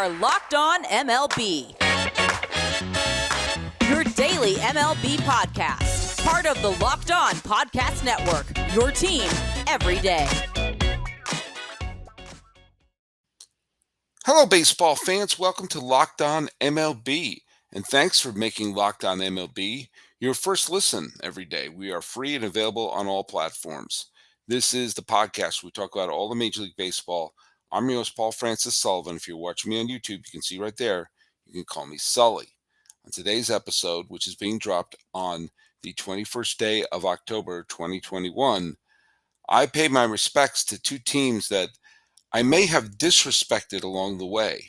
are Locked On MLB, your daily MLB podcast. Part of the Locked On Podcast Network, your team every day. Hello, baseball fans. Welcome to Locked On MLB. And thanks for making Locked On MLB your first listen every day. We are free and available on all platforms. This is the podcast where we talk about all the Major League Baseball. I'm your host, Paul Francis Sullivan. If you're watching me on YouTube, you can see right there, you can call me Sully. On today's episode, which is being dropped on the 21st day of October 2021, I pay my respects to two teams that I may have disrespected along the way,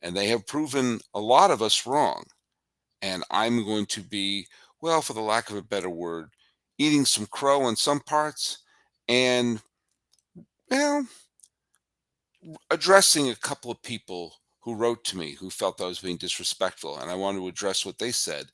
and they have proven a lot of us wrong. And I'm going to be, well, for the lack of a better word, eating some crow in some parts and, well, addressing a couple of people who wrote to me who felt I was being disrespectful. And I wanted to address what they said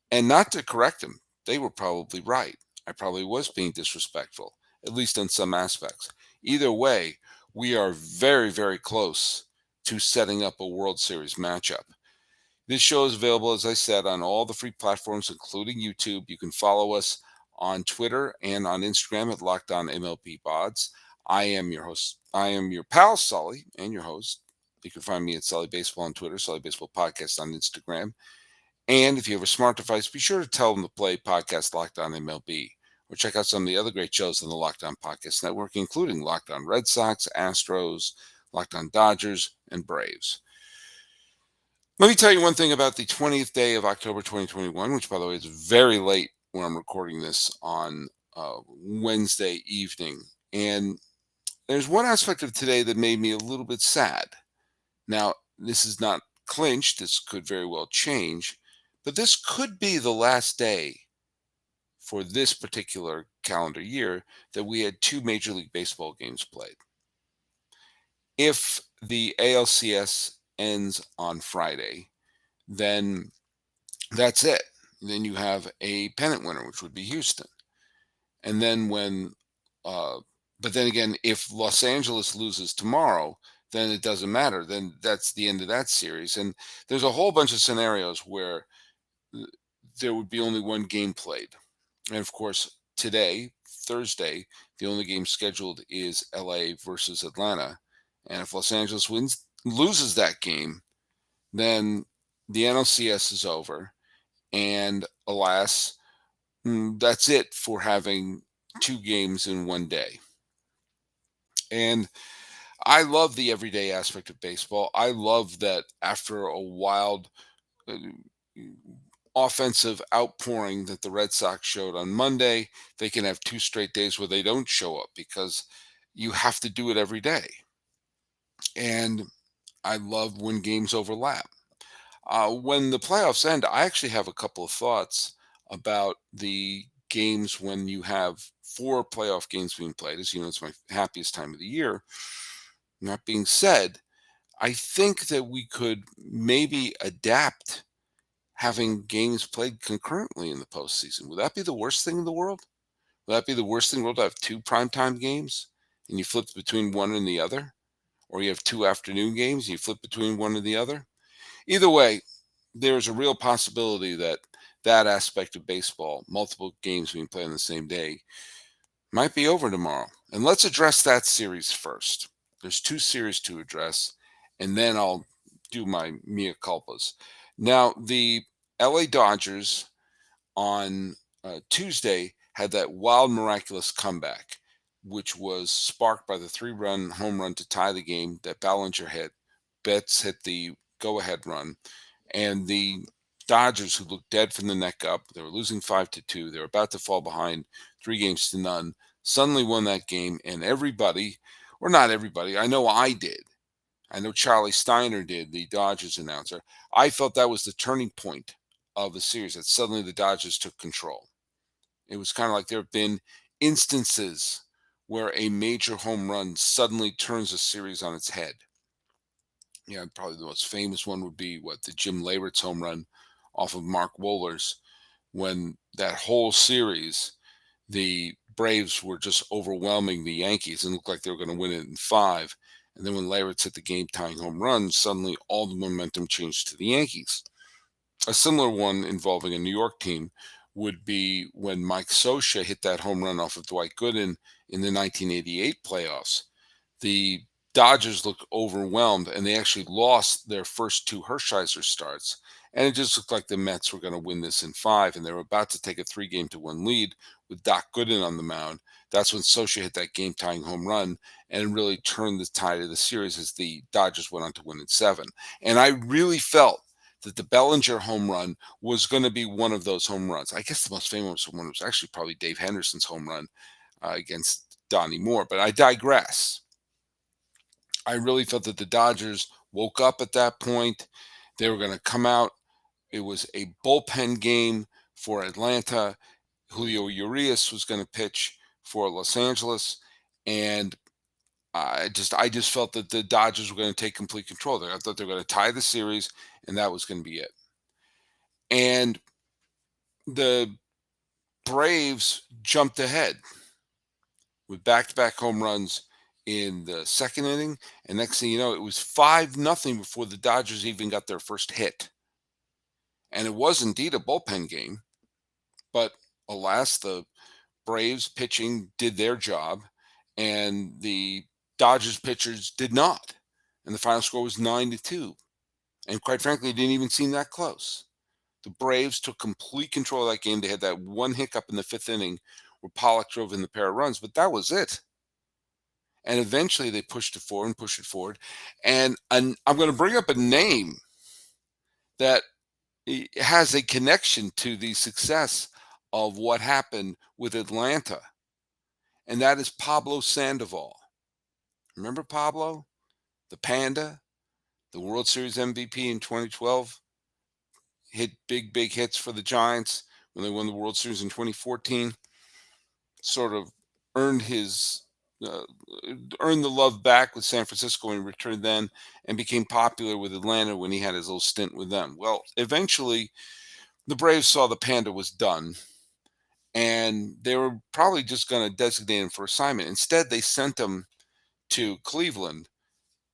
and not to correct them. They were probably right. I probably was being disrespectful, at least in some aspects. Either way, we are very, very close to setting up a World Series matchup. This show is available, as I said, on all the free platforms, including YouTube. You can follow us on Twitter and on Instagram at Locked On MLB Pods. I am your host. I am your pal, Sully, and your host. You can find me at Sully Baseball on Twitter, Sully Baseball Podcast on Instagram. And if you have a smart device, be sure to tell them to play podcast Locked On MLB. Or check out some of the other great shows on the Locked On Podcast Network, including Locked On Red Sox, Astros, Locked On Dodgers, and Braves. Let me tell you one thing about the 20th day of October 2021, which, by the way, is very late when I'm recording this on Wednesday evening. And there's one aspect of today that made me a little bit sad. Now, this is not clinched. This could very well change. But this could be the last day for this particular calendar year that we had two Major League Baseball games played. If the ALCS ends on Friday, then that's it. Then you have a pennant winner, which would be Houston. And then but then again, if Los Angeles loses tomorrow, then it doesn't matter. Then that's the end of that series. And there's a whole bunch of scenarios where there would be only one game played. And of course, today, Thursday, the only game scheduled is LA versus Atlanta. And if Los Angeles loses that game, then the NLCS is over. And alas, that's it for having two games in one day. And I love the everyday aspect of baseball. I love that after a wild offensive outpouring that the Red Sox showed on Monday, they can have two straight days where they don't show up because you have to do it every day. And I love when games overlap. When the playoffs end, I actually have a couple of thoughts about the games when you have four playoff games being played. As you know, it's my happiest time of the year. That being said, I think that we could maybe adapt having games played concurrently in the postseason. Would that be the worst thing in the world? Would that be the worst thing in the world to have two primetime games and you flip between one and the other? Or you have two afternoon games and you flip between one and the other? Either way, there's a real possibility that that aspect of baseball, multiple games being played on the same day, might be over tomorrow. And let's address that series first. There's two series to address, and then I'll do my mea culpas. Now, the LA Dodgers on Tuesday had that wild, miraculous comeback, which was sparked by the 3-run home run to tie the game that Ballinger hit. Betts hit the go-ahead run, and the Dodgers, who looked dead from the neck up, they were losing 5-2. They were about to fall behind 3-0, suddenly won that game, and everybody, or not everybody, I know I did. I know Charlie Steiner did, the Dodgers announcer. I felt that was the turning point of the series, that suddenly the Dodgers took control. It was kind of like there have been instances where a major home run suddenly turns a series on its head. Yeah, probably the most famous one would be the Jim Leyritz home run off of Mark Wohlers, when that whole series, the Braves were just overwhelming the Yankees and looked like they were going to win it in 5. And then when Leyritz hit the game-tying home run, suddenly all the momentum changed to the Yankees. A similar one involving a New York team would be when Mike Scioscia hit that home run off of Dwight Gooden in the 1988 playoffs. The Dodgers looked overwhelmed, and they actually lost their first two Hershiser starts. And it just looked like the Mets were going to win this in five, and they were about to take a 3-game-to-1 lead with Doc Gooden on the mound. That's when Scioscia hit that game-tying home run and really turned the tide of the series as the Dodgers went on to win in seven. And I really felt that the Bellinger home run was going to be one of those home runs. I guess the most famous one was actually probably Dave Henderson's home run against Donnie Moore, but I digress. I really felt that the Dodgers woke up at that point. They were going to come out. It was a bullpen game for Atlanta. Julio Urias was going to pitch for Los Angeles, and I just felt that the Dodgers were going to take complete control there. I thought they were going to tie the series, and that was going to be it. And the Braves jumped ahead with back-to-back home runs in the second inning, and next thing you know, it was 5-0 before the Dodgers even got their first hit. And it was indeed a bullpen game, but alas, the Braves pitching did their job, and the Dodgers pitchers did not. And the final score was 9-2. And quite frankly, it didn't even seem that close. The Braves took complete control of that game. They had that one hiccup in the fifth inning where Pollock drove in the pair of runs, but that was it. And eventually they pushed it forward and pushed it forward. And I'm going to bring up a name that has a connection to the success of what happened with Atlanta, and that is Pablo Sandoval. Remember Pablo, the Panda, the World Series MVP in 2012, hit big hits for the Giants when they won the World Series in 2014, sort of earned his uh, earned the love back with San Francisco when he returned then, and became popular with Atlanta when he had his little stint with them. Well, eventually the Braves saw the Panda was done, and they were probably just going to designate him for assignment. Instead, they sent him to Cleveland,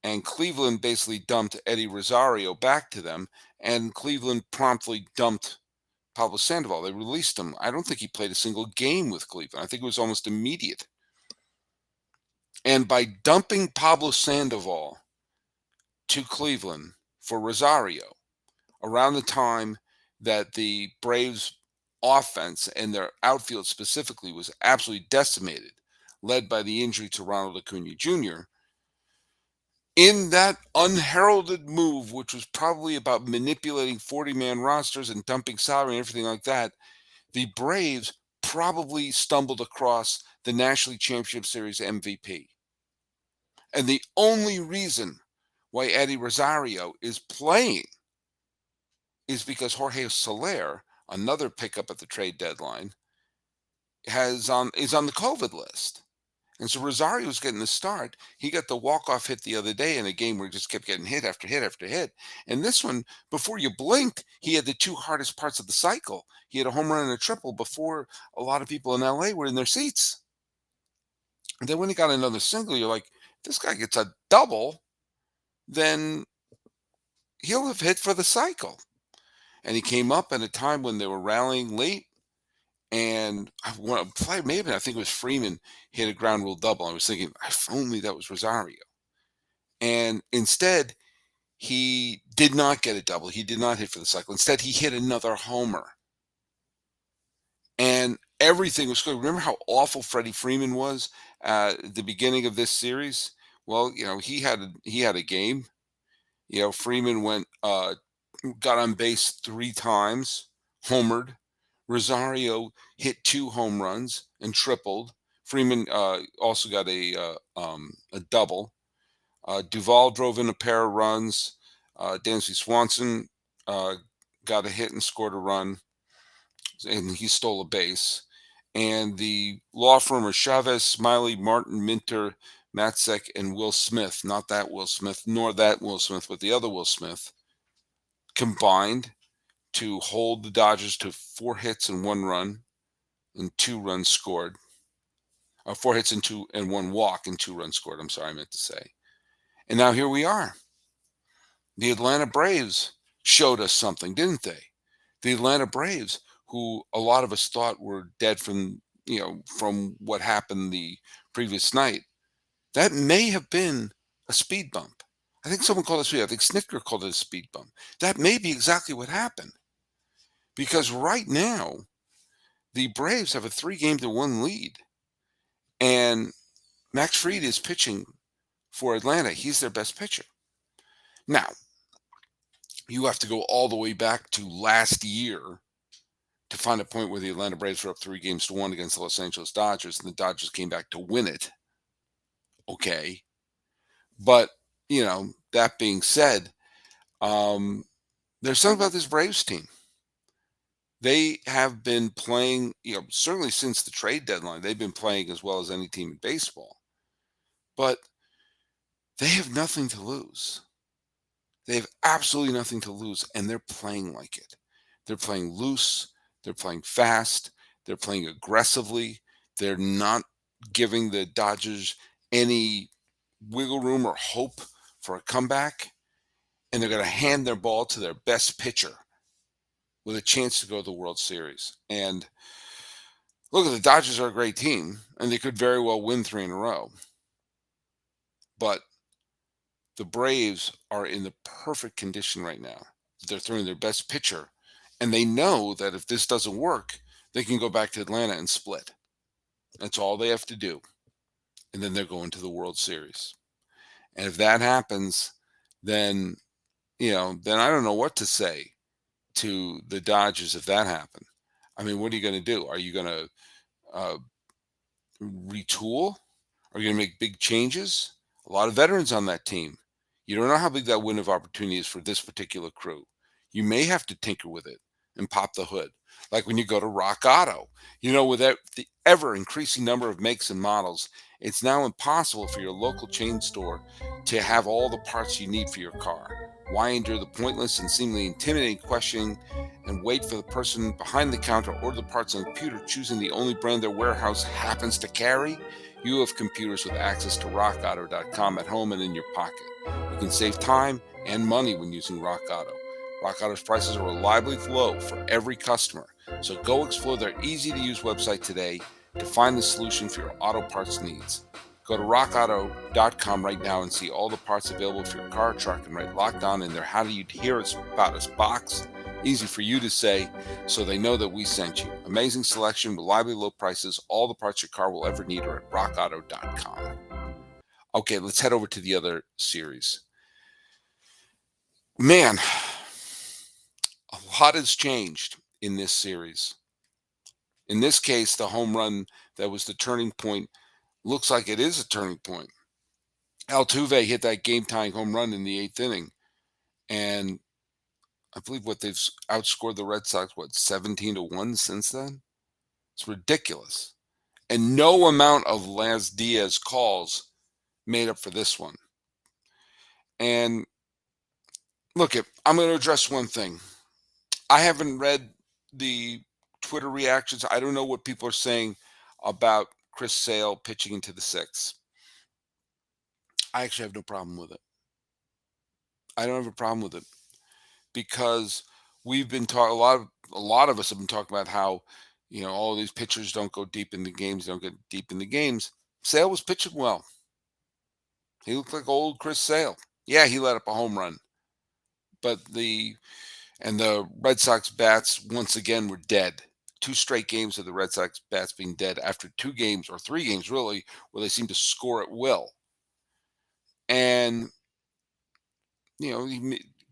and Cleveland basically dumped Eddie Rosario back to them, and Cleveland promptly dumped Pablo Sandoval. They released him. I don't think he played a single game with Cleveland. I think it was almost immediate. And by dumping Pablo Sandoval to Cleveland for Rosario around the time that the Braves offense and their outfield specifically was absolutely decimated, led by the injury to Ronald Acuna Jr., in that unheralded move, which was probably about manipulating 40-man rosters and dumping salary and everything like that, the Braves probably stumbled across the National League Championship Series MVP. And the only reason why Eddie Rosario is playing is because Jorge Soler, another pickup at the trade deadline, is on the COVID list. And so Rosario's getting the start. He got the walk-off hit the other day in a game where he just kept getting hit after hit after hit. And this one, before you blinked, he had the two hardest parts of the cycle. He had a home run and a triple before a lot of people in LA were in their seats. And then when he got another single, you're like, this guy gets a double, then he'll have hit for the cycle. And he came up at a time when they were rallying late. And maybe I think it was Freeman hit a ground rule double. I was thinking, if only that was Rosario. And instead, he did not get a double. He did not hit for the cycle. Instead, he hit another homer. And everything was good. Remember how awful Freddie Freeman was at the beginning of this series? Well, he had a game. Freeman got on base 3 times, homered. Rosario hit 2 home runs and tripled. Freeman also got a double. Duvall drove in a pair of runs. Dansby Swanson got a hit and scored a run, and he stole a base. And the law firm of Chavez, Smiley, Martin, Minter, Matzek, and Will Smith, not that Will Smith, nor that Will Smith, but the other Will Smith, combined to hold the Dodgers to 4 hits and 1 run and 2 runs scored. 4 hits and 1 walk and 2 runs scored. I'm sorry, I meant to say. And now here we are. The Atlanta Braves showed us something, didn't they? The Atlanta Braves, who a lot of us thought were dead from what happened the previous night, that may have been a speed bump. I think someone called it a speed. I think Snitker called it a speed bump. That may be exactly what happened. Because right now, the Braves have a 3-game-to-1 lead. And Max Fried is pitching for Atlanta. He's their best pitcher. Now, you have to go all the way back to last year to find a point where the Atlanta Braves were up 3-1 against the Los Angeles Dodgers, and the Dodgers came back to win it. Okay. But, that being said, there's something about this Braves team. They have been playing, certainly since the trade deadline, they've been playing as well as any team in baseball. But they have nothing to lose. They have absolutely nothing to lose, and they're playing like it. They're playing loose. They're playing fast. They're playing aggressively. They're not giving the Dodgers any wiggle room or hope for a comeback. And they're going to hand their ball to their best pitcher with a chance to go to the World Series. And look, the Dodgers are a great team, and they could very well win 3 in a row. But the Braves are in the perfect condition right now. They're throwing their best pitcher, and they know that if this doesn't work, they can go back to Atlanta and split. That's all they have to do. And then they're going to the World Series. And if that happens, then, then I don't know what to say to the Dodgers if that happened. I mean, what are you going to do? Are you going to retool? Are you going to make big changes? A lot of veterans on that team. You don't know how big that window of opportunity is for this particular crew. You may have to tinker with it and pop the hood. Like when you go to Rock Auto, with the ever increasing number of makes and models, it's now impossible for your local chain store to have all the parts you need for your car. Why endure the pointless and seemingly intimidating questioning and wait for the person behind the counter or the parts on the computer choosing the only brand their warehouse happens to carry? You have computers with access to rockauto.com at home and in your pocket. You can save time and money when using Rock Auto. Rock Auto's prices are reliably low for every customer, so go explore their easy-to-use website today to find the solution for your auto parts needs. Go to rockauto.com right now and see all the parts available for your car or truck, and write Locked On in their How Do You Hear About Us box. Easy for you to say, so they know that we sent you. Amazing selection, reliably low prices, all the parts your car will ever need are at rockauto.com. Okay, let's head over to the other series. Man, a lot has changed in this series. In this case, the home run that was the turning point looks like it is a turning point. Altuve hit that game-tying home run in the 8th inning, and I believe they've outscored the Red Sox, 17-1 since then? It's ridiculous. And no amount of Laz Diaz calls made up for this one. And look, I'm going to address one thing. I haven't read the Twitter reactions. I don't know what people are saying about Chris Sale pitching into the 6th. I actually have no problem with it. I don't have a problem with it because we've been talking, a lot of us have been talking about how, all these pitchers don't go deep in the games, don't get deep in the games. Sale was pitching well. He looked like old Chris Sale. Yeah, he let up a home run. But the Red Sox bats once again were dead. 2 straight games of the Red Sox bats being dead after 2 games or 3 games really where they seem to score at will. And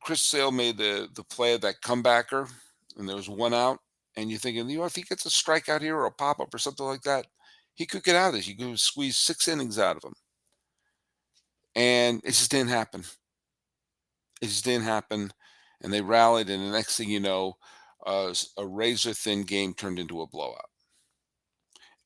Chris Sale made the play of that comebacker, and there was 1 out. And you're thinking, if he gets a strikeout here or a pop up or something like that, he could get out of this. You could squeeze 6 innings out of him. And it just didn't happen. It just didn't happen. And they rallied, and the next thing you know, a razor thin game turned into a blowout.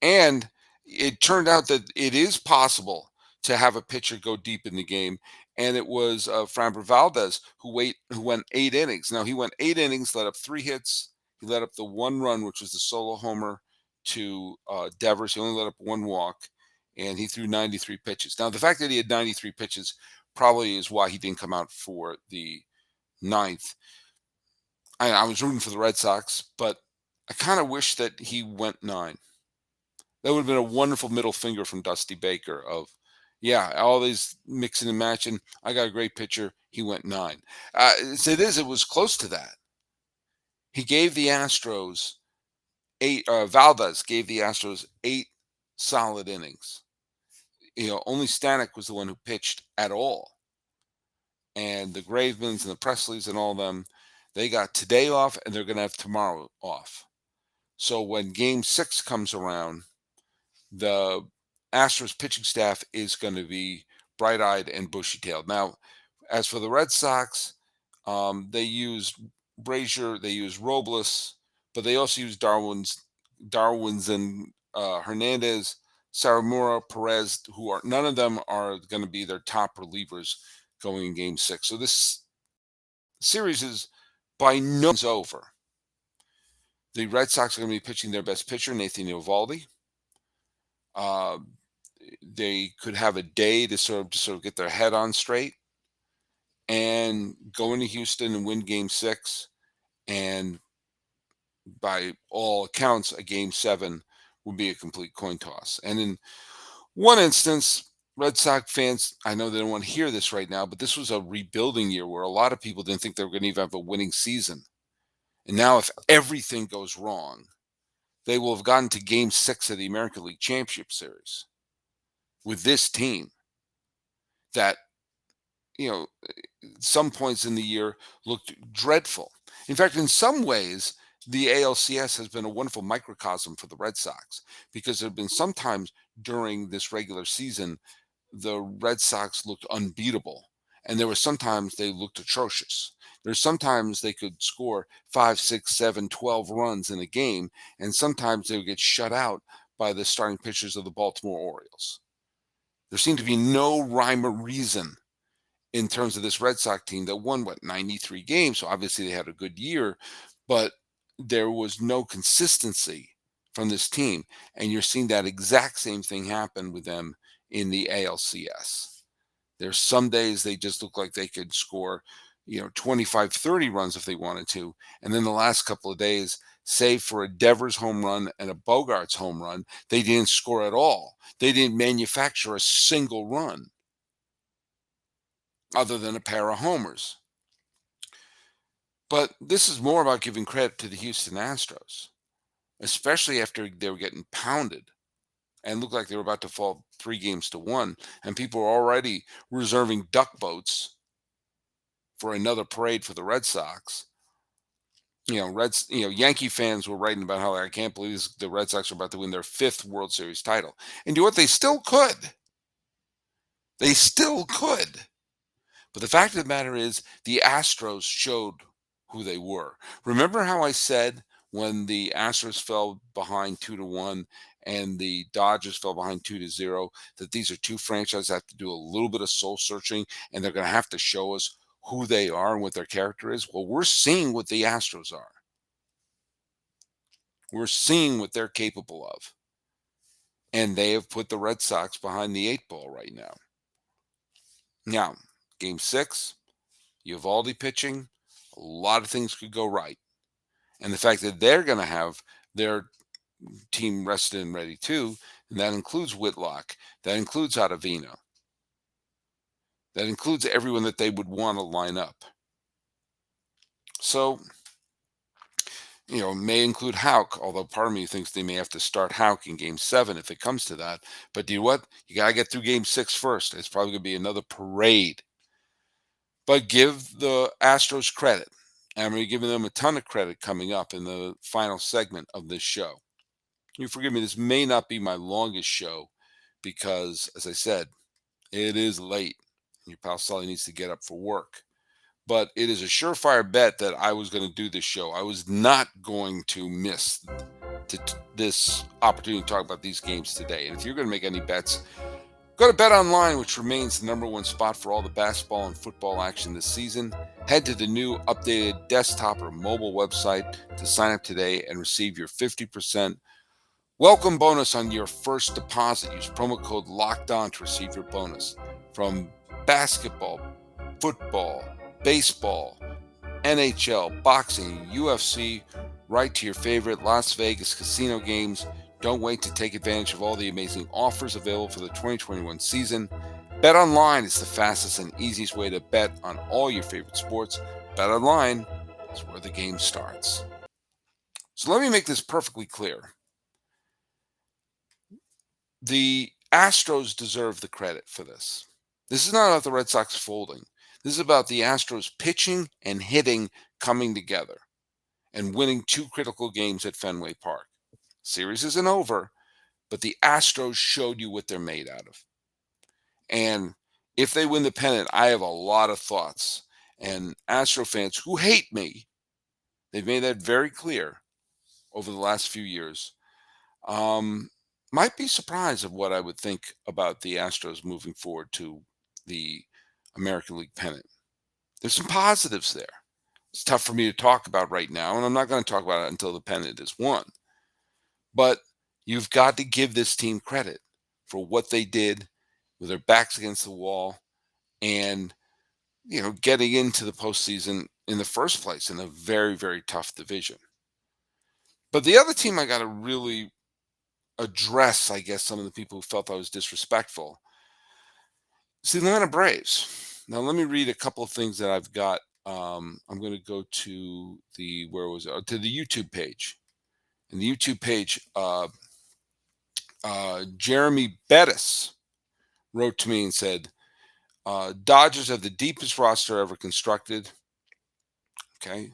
And it turned out that it is possible to have a pitcher go deep in the game. And it was Framber Valdez who went 8 innings. Now, he went 8 innings, let up 3 hits. He let up the 1 run, which was the solo homer to Devers. He only let up 1 walk, and he threw 93 pitches. Now, the fact that he had 93 pitches probably is why he didn't come out for the ninth. I was rooting for the Red Sox, but I kind of wish that he went 9. That would have been a wonderful middle finger from Dusty Baker of, yeah, all these mixing and matching. I got a great pitcher. He went 9. It was close to that. He gave the Astros 8. Valdez gave the Astros 8 solid innings. Only Stanek was the one who pitched at all. And the Gravemans and the Presleys and all of them, they got today off and they're going to have tomorrow off. So when game 6 comes around, the Astros pitching staff is going to be bright-eyed and bushy-tailed. Now, as for the Red Sox, they used Brazier, they used Robles, but they also used Darwin's and Hernandez, Saramura, Perez, none of them are going to be their top relievers going in game 6. So this series is by no means over. The Red Sox are going to be pitching their best pitcher, Nathan Eovaldi. They could have a day to sort of get their head on straight and go into Houston and win game 6. And by all accounts, a game 7 would be a complete coin toss. And in one instance, Red Sox fans, I know they don't want to hear this right now, but this was a rebuilding year where a lot of people didn't think they were going to even have a winning season. And now if everything goes wrong, they will have gotten to game 6 of the American League Championship Series with this team that, some points in the year looked dreadful. In fact, in some ways, the ALCS has been a wonderful microcosm for the Red Sox because there have been some times during this regular season, the Red Sox looked unbeatable. And there were sometimes they looked atrocious. There's sometimes they could score 5, 6, 7, 12 runs in a game, and sometimes they would get shut out by the starting pitchers of the Baltimore Orioles. There seemed to be no rhyme or reason in terms of this Red Sox team that won, 93 games. So obviously they had a good year, but there was no consistency from this team. And you're seeing that exact same thing happen with them in the ALCS. There's some days they just look like they could score, 25, 30 runs if they wanted to. And then the last couple of days, save for a Devers home run and a Bogarts home run, they didn't score at all. They didn't manufacture a single run other than a pair of homers. But this is more about giving credit to the Houston Astros, especially after they were getting pounded and looked like they were about to fall 3-1, and people were already reserving duck boats for another parade for the Red Sox. Yankee fans were writing about how I can't believe the Red Sox are about to win their 5th World Series title. And you know what? They still could. They still could. But the fact of the matter is, the Astros showed who they were. Remember how I said when the Astros fell behind 2-1 and the Dodgers fell behind 2-0 that these are two franchises that have to do a little bit of soul searching and they're going to have to show us who they are and what their character is? Well, we're seeing what the Astros are. We're seeing what they're capable of. And they have put the Red Sox behind the 8 ball right now. Now, game 6, Eovaldi pitching, a lot of things could go right. And the fact that they're going to have their team rested and ready too, and that includes Whitlock, that includes Ottavino, that includes everyone that they would want to line up. So, may include Houck, although part of me thinks they may have to start Houck in game 7 if it comes to that. But you know what? You got to get through game 6 first. It's probably going to be another parade. But give the Astros credit. I'm going to be giving them a ton of credit coming up in the final segment of this show. You forgive me, this may not be my longest show because, as I said, it is late. Your pal Sully needs to get up for work. But it is a surefire bet that I was going to do this show. I was not going to miss this opportunity to talk about these games today. And if you're going to make any bets, go to BetOnline, which remains the number one spot for all the basketball and football action this season. Head to the new updated desktop or mobile website to sign up today and receive your 50% welcome bonus on your first deposit. Use promo code LOCKEDON to receive your bonus. From basketball, football, baseball, NHL, boxing, UFC, right to your favorite Las Vegas casino games. Don't wait to take advantage of all the amazing offers available for the 2021 season. BetOnline is the fastest and easiest way to bet on all your favorite sports. BetOnline is where the game starts. So let me make this perfectly clear. The Astros deserve the credit for this. This is not about the Red Sox folding. This is about the Astros pitching and hitting coming together and winning two critical games at Fenway Park. Series isn't over, but the Astros showed you what they're made out of. And if they win the pennant, I have a lot of thoughts. And Astro fans who hate me, they've made that very clear over the last few years, might be surprised of what I would think about the Astros moving forward to the American League pennant. There's some positives there. It's tough for me to talk about right now, and I'm not going to talk about it until the pennant is won. But you've got to give this team credit for what they did with their backs against the wall and, getting into the postseason in the first place in a very, very tough division. But the other team I got to really address, I guess, some of the people who felt I was disrespectful, is the Atlanta Braves. Now, let me read a couple of things that I've got. I'm going to go to to the YouTube page. And the YouTube page, Jeremy Bettis wrote to me and said, Dodgers have the deepest roster ever constructed. Okay.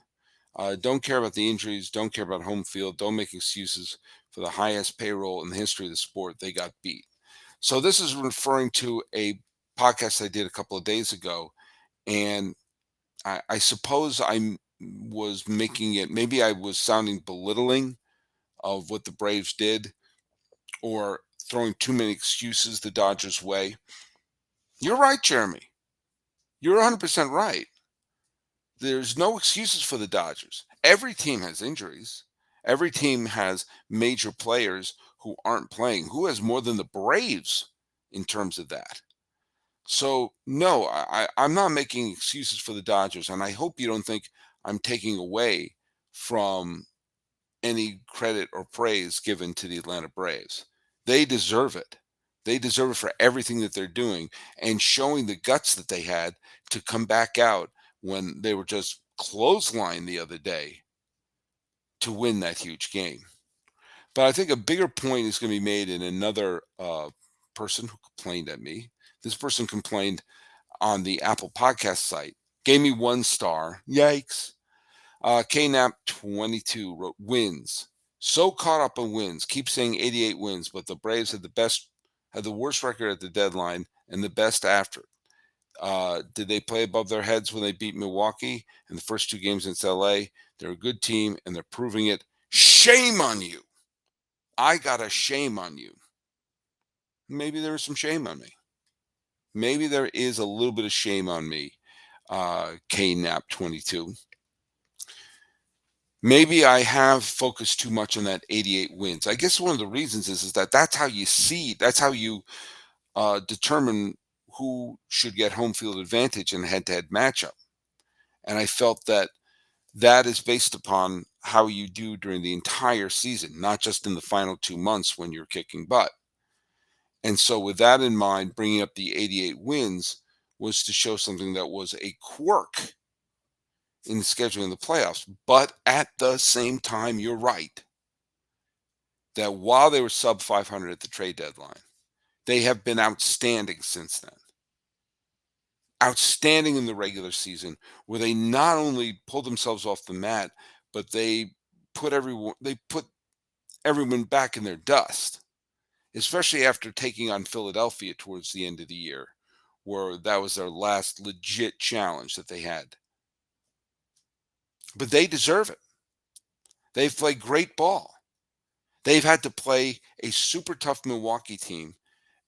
Don't care about the injuries. Don't care about home field. Don't make excuses for the highest payroll in the history of the sport. They got beat. So this is referring to a podcast I did a couple of days ago. And I suppose I was making it, maybe I was sounding belittling of what the Braves did or throwing too many excuses the Dodgers' way. You're right, Jeremy. You're 100% right. There's no excuses for the Dodgers. Every team has injuries. Every team has major players who aren't playing. Who has more than the Braves in terms of that? So, no, I'm not making excuses for the Dodgers, and I hope you don't think I'm taking away from any credit or praise given to the Atlanta Braves. They deserve it. They deserve it for everything that they're doing and showing the guts that they had to come back out when they were just clotheslined the other day to win that huge game. But I think a bigger point is going to be made in another person who complained at me. This person complained on the Apple Podcast site, gave me 1 star. Yikes. KNAP22 wrote wins. So caught up in wins. Keep saying 88 wins, but the Braves had the worst record at the deadline and the best after. Did they play above their heads when they beat Milwaukee in the first 2 games against LA? They're a good team and they're proving it. Shame on you. I got a shame on you. Maybe there is some shame on me. Maybe there is a little bit of shame on me, KNAP22. Maybe I have focused too much on that 88 wins. I guess one of the reasons is that that's how you see, that's how you determine who should get home field advantage in a head-to-head matchup. And I felt that that is based upon how you do during the entire season, not just in the final 2 months when you're kicking butt. And so with that in mind, bringing up the 88 wins was to show something that was a quirk in the scheduling of the playoffs. But at the same time, you're right that while they were sub 500 at the trade deadline, they have been outstanding since then. Outstanding in the regular season, where they not only pulled themselves off the mat, but they put everyone back in their dust, especially after taking on Philadelphia towards the end of the year, where that was their last legit challenge that they had. But they deserve it. They've played great ball. They've had to play a super tough Milwaukee team,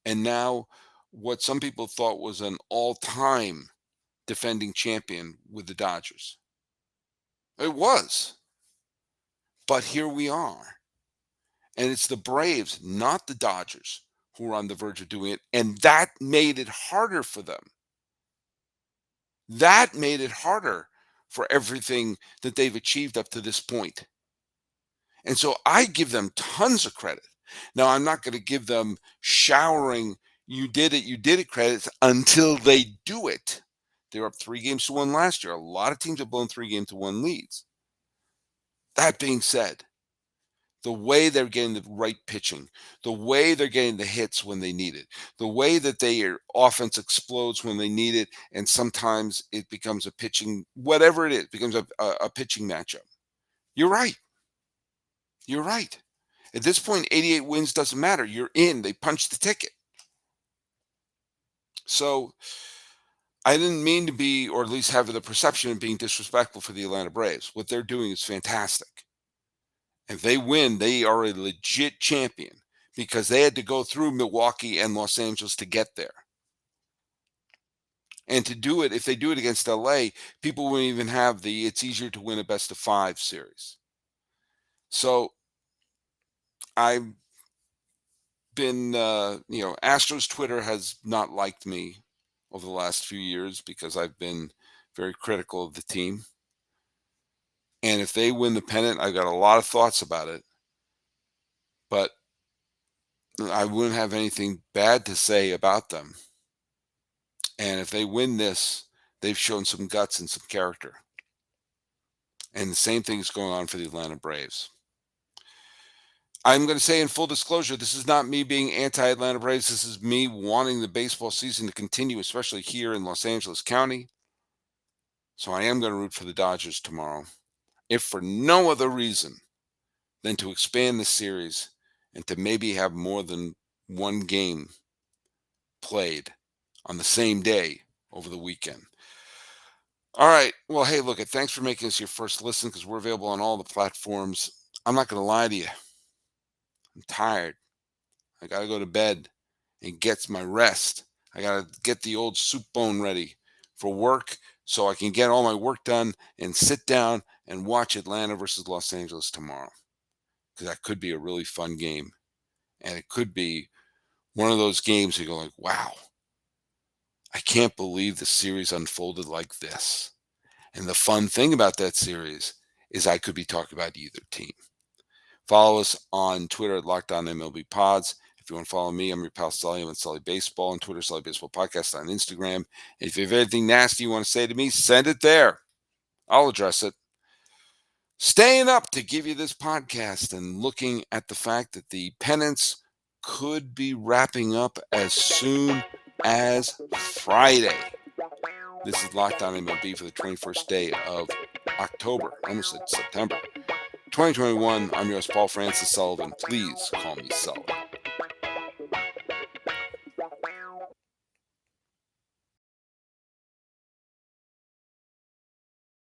and now what some people thought was an all-time defending champion with the Dodgers. It was. But here we are. And it's the Braves, not the Dodgers, who are on the verge of doing it. And that made it harder for them. That made it harder for everything that they've achieved up to this point. And so I give them tons of credit. Now, I'm not going to give them showering, you did it credits until they do it. They were up 3-1 last year. A lot of teams have blown 3-1 leads. That being said, the way they're getting the right pitching, the way they're getting the hits when they need it, the way that their offense explodes when they need it, and sometimes it becomes a pitching, whatever it is, becomes a pitching matchup. You're right. You're right. At this point, 88 wins doesn't matter. You're in. They punched the ticket. So I didn't mean to be, or at least have the perception of being disrespectful for the Atlanta Braves. What they're doing is fantastic. If they win, they are a legit champion because they had to go through Milwaukee and Los Angeles to get there. And to do it, if they do it against LA, people wouldn't even have it's easier to win a best of 5 series. So I've been, Astros Twitter has not liked me over the last few years because I've been very critical of the team. And if they win the pennant, I've got a lot of thoughts about it. But I wouldn't have anything bad to say about them. And if they win this, they've shown some guts and some character. And the same thing is going on for the Atlanta Braves. I'm going to say in full disclosure, this is not me being anti-Atlanta Braves. This is me wanting the baseball season to continue, especially here in Los Angeles County. So I am going to root for the Dodgers tomorrow, if for no other reason than to expand the series and to maybe have more than one game played on the same day over the weekend. All right. Well, hey, look, thanks for making us your first listen because we're available on all the platforms. I'm not going to lie to you. I'm tired. I got to go to bed and get my rest. I got to get the old soup bone ready for work so I can get all my work done and sit down and watch Atlanta versus Los Angeles tomorrow because that could be a really fun game. And it could be one of those games you go like, wow, I can't believe the series unfolded like this. And the fun thing about that series is I could be talking about either team. Follow us on Twitter at Locked On MLB Pods. If you want to follow me, I'm your pal Sully. I'm at Sully Baseball on Twitter, Sully Baseball Podcast on Instagram. And if you have anything nasty you want to say to me, send it there. I'll address it. Staying up to give you this podcast and looking at the fact that the pennants could be wrapping up as soon as Friday. This is Locked On MLB for the 21st day of October, almost said September, 2021. I'm yours, Paul Francis Sullivan. Please call me Sully.